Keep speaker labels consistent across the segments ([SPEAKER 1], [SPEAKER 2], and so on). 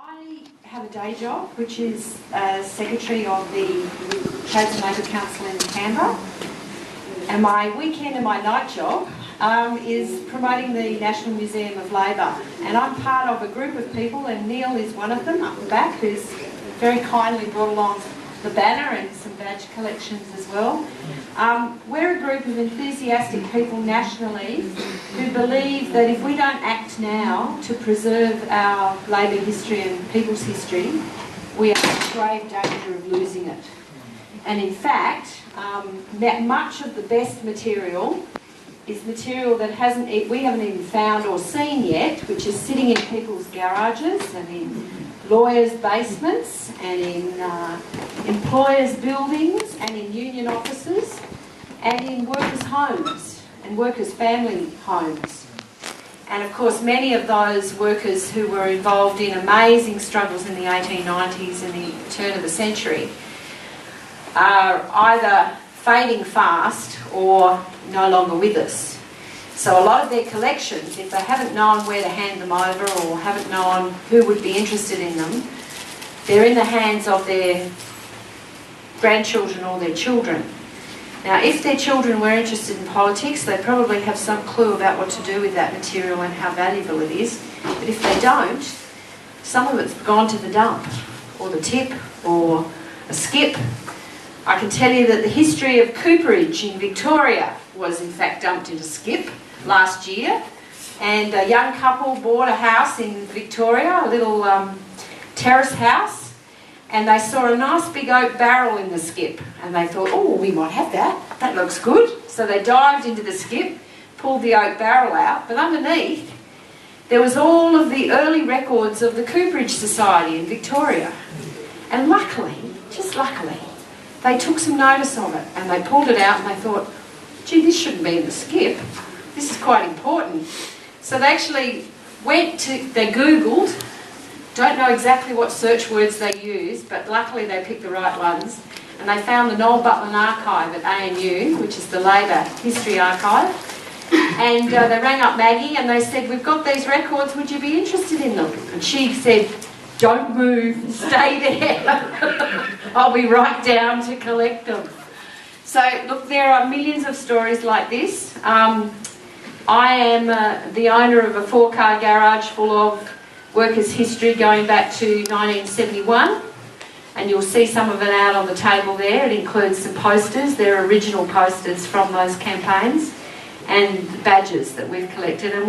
[SPEAKER 1] I have a day job, which is as Secretary of the Trades and Labour Council in Canberra. And my weekend and my night job is promoting the National Museum of Labour. And I'm part of a group of people, and Neil is one of them up the back, who's very kindly brought along the banner and some badge collections as well. We're a group of enthusiastic people nationally who believe that if we don't act now to preserve our labour history and people's history, we are in grave danger of losing it. And in fact, much of the best material is material that we haven't even found or seen yet, which is sitting in people's garages and in lawyers' basements and in employers' buildings and in union offices and in workers' homes and workers' family homes. And of course many of those workers who were involved in amazing struggles in the 1890s and the turn of the century are either fading fast or no longer with us. So a lot of their collections, if they haven't known where to hand them over or haven't known who would be interested in them, they're in the hands of their grandchildren or their children. Now, if their children were interested in politics, they probably have some clue about what to do with that material and how valuable it is. But if they don't, some of it's gone to the dump, or the tip, or a skip. I can tell you that the history of cooperage in Victoria was in fact dumped into skip last year, and a young couple bought a house in Victoria, a little terrace house, and they saw a nice big oak barrel in the skip, and they thought, oh, we might have that looks good. So they dived into the skip, pulled the oak barrel out, but underneath there was all of the early records of the Cooperage Society in Victoria. And luckily, just luckily, they took some notice of it and they pulled it out and they thought, gee, this shouldn't be in the skip. This is quite important. So they actually they Googled, don't know exactly what search words they used, but luckily they picked the right ones, and they found the Noel Butland Archive at ANU, which is the Labour History Archive, and they rang up Maggie and they said, we've got these records, would you be interested in them? And she said, don't move, stay there. I'll be right down to collect them. So, look, there are millions of stories like this. I am the owner of a 4-car garage full of workers' history going back to 1971, and you'll see some of it out on the table there. It includes some posters. They're original posters from those campaigns, and badges that we've collected. And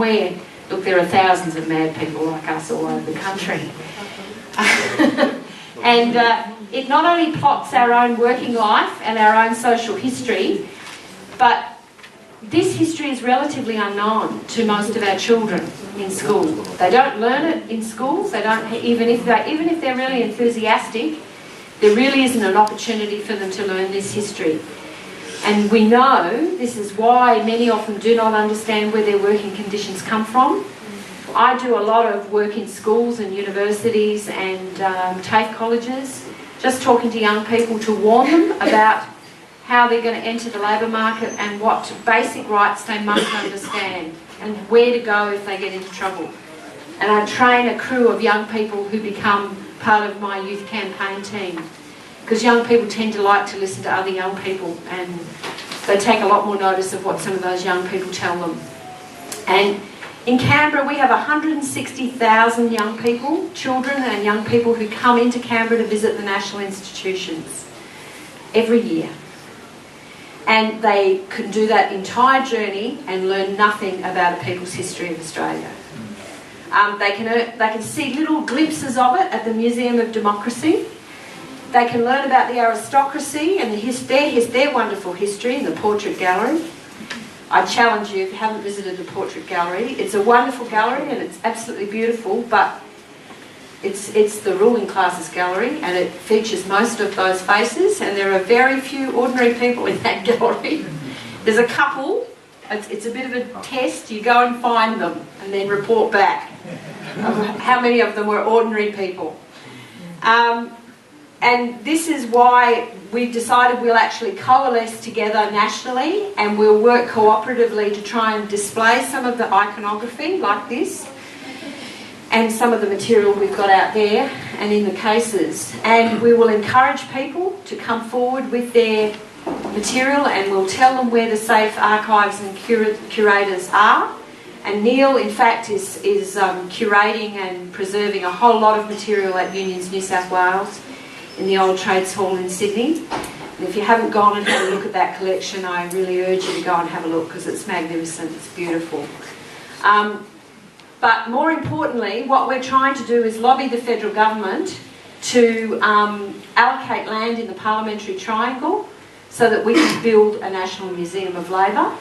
[SPEAKER 1] look, there are thousands of mad people like us all over the country. And it not only plots our own working life and our own social history, but this history is relatively unknown to most of our children in school. They don't learn it in schools. They don't, even if they're really enthusiastic, there really isn't an opportunity for them to learn this history. And we know this is why many of them do not understand where their working conditions come from. I do a lot of work in schools and universities and TAFE colleges, just talking to young people to warn them about how they're going to enter the labour market and what basic rights they must understand and where to go if they get into trouble. And I train a crew of young people who become part of my youth campaign team, because young people tend to like to listen to other young people, and they take a lot more notice of what some of those young people tell them. And in Canberra, we have 160,000 young people, children and young people, who come into Canberra to visit the national institutions every year. And they can do that entire journey and learn nothing about a people's history of Australia. They can see little glimpses of it at the Museum of Democracy. They can learn about the aristocracy and their wonderful history in the Portrait Gallery. I challenge you, if you haven't visited the Portrait Gallery, it's a wonderful gallery and it's absolutely beautiful, but it's the ruling class's gallery, and it features most of those faces, and there are very few ordinary people in that gallery. There's a couple. It's a bit of a test. You go and find them and then report back how many of them were ordinary people. And this is why we've decided we'll actually coalesce together nationally, and we'll work cooperatively to try and display some of the iconography like this. and some of the material we've got out there and in the cases. And we will encourage people to come forward with their material, and we'll tell them where the safe archives and curators are. And Neil, in fact, is curating and preserving a whole lot of material at Unions New South Wales in the old Trades Hall in Sydney. And if you haven't gone and had a look at that collection, I really urge you to go and have a look, because it's magnificent, it's beautiful. But more importantly, what we're trying to do is lobby the federal government to allocate land in the parliamentary triangle so that we can build a National Museum of Labour.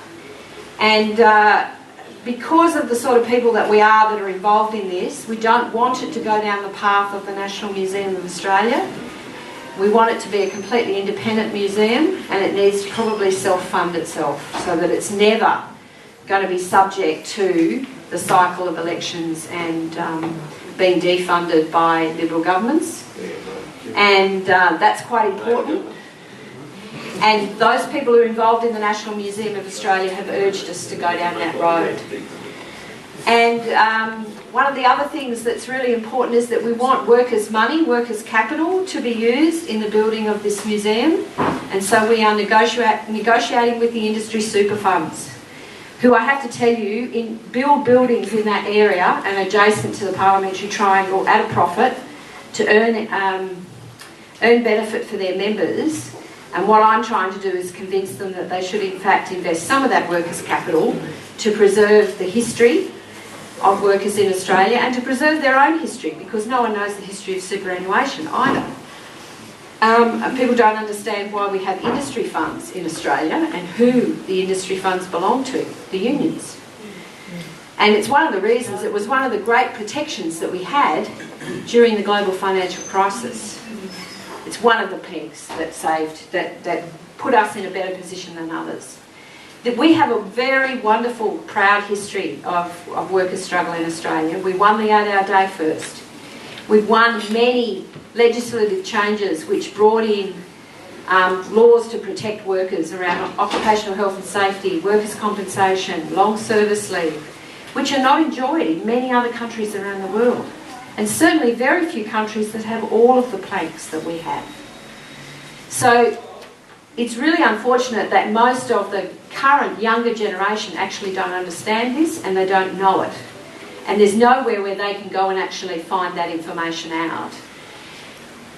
[SPEAKER 1] And because of the sort of people that we are that are involved in this, we don't want it to go down the path of the National Museum of Australia. We want it to be a completely independent museum, and it needs to probably self-fund itself so that it's never going to be subject to the cycle of elections and being defunded by Liberal governments. And that's quite important. And those people who are involved in the National Museum of Australia have urged us to go down that road. And one of the other things that's really important is that we want workers' money, workers' capital to be used in the building of this museum. And so we are negotiating with the industry super funds, who I have to tell you, build buildings in that area and adjacent to the parliamentary triangle at a profit to earn benefit for their members. And what I'm trying to do is convince them that they should in fact invest some of that workers' capital to preserve the history of workers in Australia and to preserve their own history, because no one knows the history of superannuation either. People don't understand why we have industry funds in Australia and who the industry funds belong to, the unions. And it's one of the reasons, it was one of the great protections that we had during the global financial crisis. It's one of the pegs that saved, that put us in a better position than others. That we have a very wonderful, proud history of workers' struggle in Australia. We won the 8-hour day first. We've won many legislative changes which brought in laws to protect workers around occupational health and safety, workers' compensation, long service leave, which are not enjoyed in many other countries around the world. And certainly very few countries that have all of the planks that we have. So it's really unfortunate that most of the current younger generation actually don't understand this and they don't know it. And there's nowhere where they can go and actually find that information out.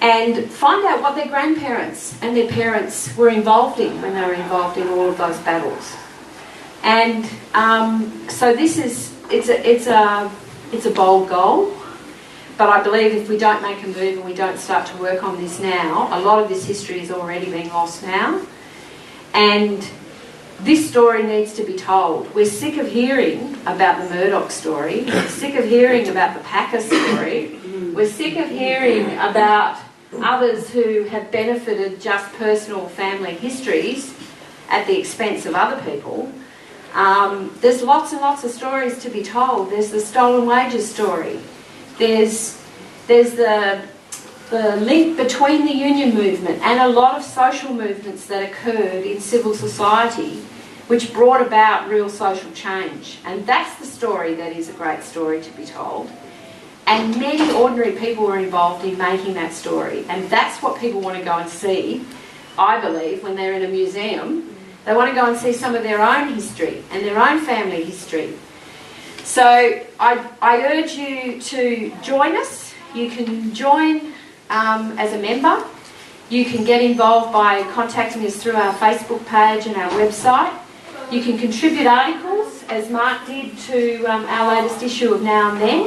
[SPEAKER 1] And find out what their grandparents and their parents were involved in when they were involved in all of those battles. And so this is, it's a bold goal. But I believe if we don't make a move and we don't start to work on this now, a lot of this history is already being lost now. And this story needs to be told. We're sick of hearing about the Murdoch story. We're sick of hearing about the Packer story. We're sick of hearing about others who have benefited just personal family histories at the expense of other people. There's lots and lots of stories to be told. There's the stolen wages story. There's the link between the union movement and a lot of social movements that occurred in civil society which brought about real social change. And that's the story that is a great story to be told. And many ordinary people were involved in making that story. And that's what people want to go and see, I believe, when they're in a museum. They want to go and see some of their own history and their own family history. So I urge you to join us. You can join as a member. You can get involved by contacting us through our Facebook page and our website. You can contribute articles, as Mark did, to our latest issue of Now and Then,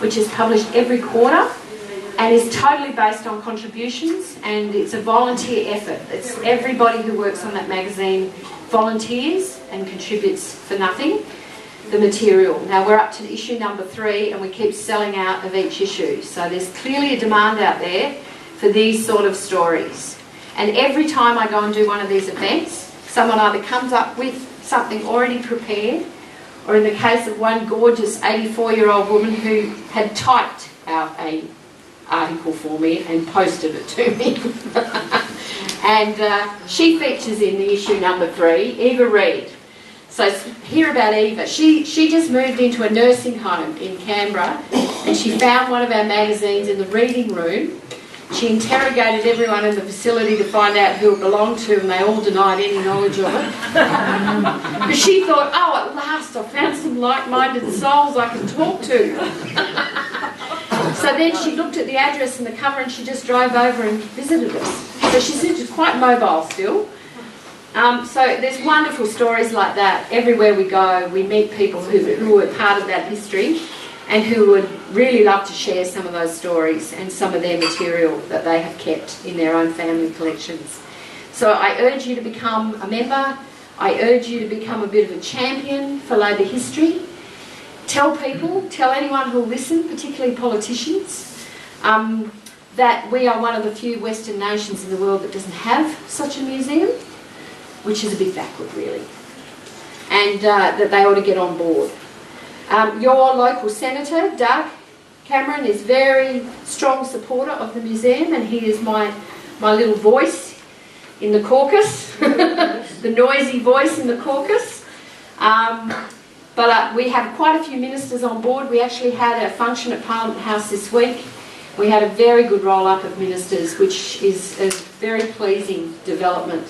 [SPEAKER 1] which is published every quarter and is totally based on contributions, and it's a volunteer effort. It's everybody who works on that magazine volunteers and contributes for nothing. The material. Now we're up to issue number 3 and we keep selling out of each issue. So there's clearly a demand out there for these sort of stories. And every time I go and do one of these events, someone either comes up with something already prepared, or in the case of one gorgeous 84-year-old woman who had typed out an article for me and posted it to me. And she features in the issue number 3, Eva Reid. So hear about Eva. She just moved into a nursing home in Canberra
[SPEAKER 2] and she found one of our magazines in the reading room. She interrogated everyone in the facility to find out who it belonged to, and they all denied any knowledge of it. But she thought, oh, at last I found some like-minded souls I can talk to. So then she looked at the address and the cover, and she just drove over and visited us. So she's quite mobile still. So there's wonderful stories like that. Everywhere we go, we meet people who are part of that history, and who would really love to share some of those stories and some of their material that they have kept in their own family collections. So I urge you to become a member. I urge you to become a bit of a champion for Labor history. Tell people, tell anyone who will listen, particularly politicians, that we are one of the few Western nations in the world that doesn't have such a museum, which is a bit backward really, and that they ought to get on board. Your local senator, Doug Cameron, is a very strong supporter of the museum, and he is my little voice in the caucus, the noisy voice in the caucus. But we have quite a few ministers on board. We actually had a function at Parliament House this week. We had a very good roll-up of ministers, which is a very pleasing development.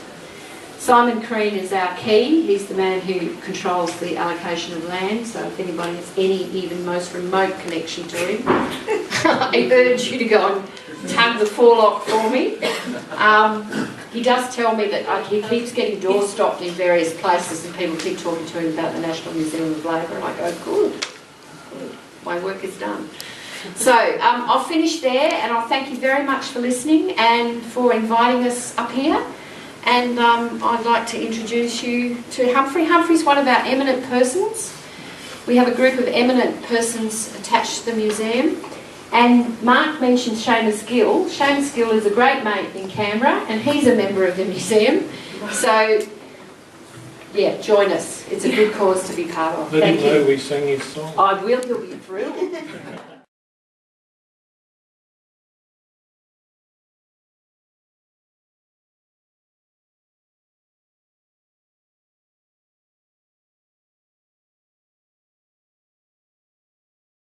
[SPEAKER 2] Simon Crean is our key. He's the man who controls the allocation of land, so if anybody has any even most remote connection to him, I urge you to go and tug the forelock for me. He does tell me that he keeps getting doors stopped in various places, and people keep talking to him about the National Museum of Labour, and I go, good, my work is done. So I'll finish there, and I'll thank you very much for listening and for inviting us up here. And I'd like to introduce you to Humphrey. Humphrey's one of our eminent persons. We have a group of eminent persons attached to the museum. And Mark mentioned Seamus Gill. Seamus Gill is a great mate in Canberra, and he's a member of the museum. So, yeah, join us. It's a good cause to be part of.
[SPEAKER 3] Let him know we sang his song.
[SPEAKER 2] I will. He'll be thrilled.